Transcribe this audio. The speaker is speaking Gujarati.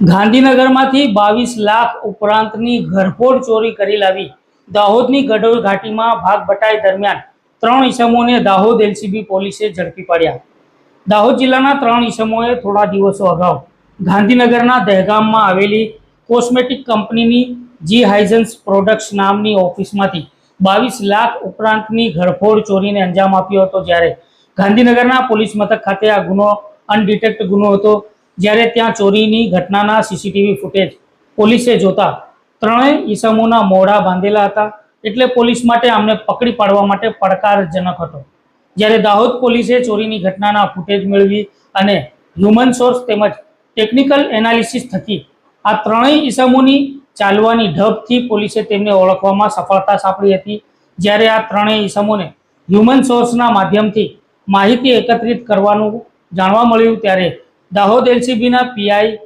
ગાંધીનગરમાંથી 22 લાખ ઉપરાંતની ઘરફોડ ચોરી કરી લાવી દાહોદની ગઢોળ ઘાટીમાં ભાગ બટાઈ દરમિયાન 3 ઈસમોને દાહોદ એલસીબી પોલીસે ઝડપી પાડ્યા। દાહોદ જિલ્લાના 3 ઈસમોએ થોડા દિવસો અગાઉ ગાંધીનગરના દહેગામમાં આવેલી કોસ્મેટિક કંપનીની જી હાઇઝન્સ પ્રોડક્ટ્સ નામની ઓફિસમાંથી 22 લાખ ઉપરાંતની ઘરફોડ ચોરીને અંજામ આપ્યો હતો। જ્યારે ગાંધીનગરના પોલીસ મથક ખાતે આ ગુનો અનડિટેક્ટ ગુનો હતો। જ્યારે ત્યાં ચોરીની ઘટનાના સીસીટીવી ફૂટેજ પોલીસે જોતા ત્રણેય ઈસમોના મોઢા બાંધેલા હતા, એટલે પોલીસ માટે આમને પકડી પાડવા માટે પડકારજનક હતો। જ્યારે દાહોદ પોલીસે ચોરીની ઘટનાના ફૂટેજ મેળવી અને હ્યુમન સોર્સ તેમજ ટેકનિકલ એનાલિસિસ થકી આ ત્રણેય ઈસમોની ચાલવાની ઢબથી પોલીસે તેમને ઓળખવામાં સફળતા સાંપડી હતી। જ્યારે આ ત્રણેય ઈસમોને હ્યુમન સોર્સના માધ્યમથી માહિતી એકત્રિત કરવાનું જાણવા મળ્યું, ત્યારે દાહોદ એલસીબીના પીઆઈ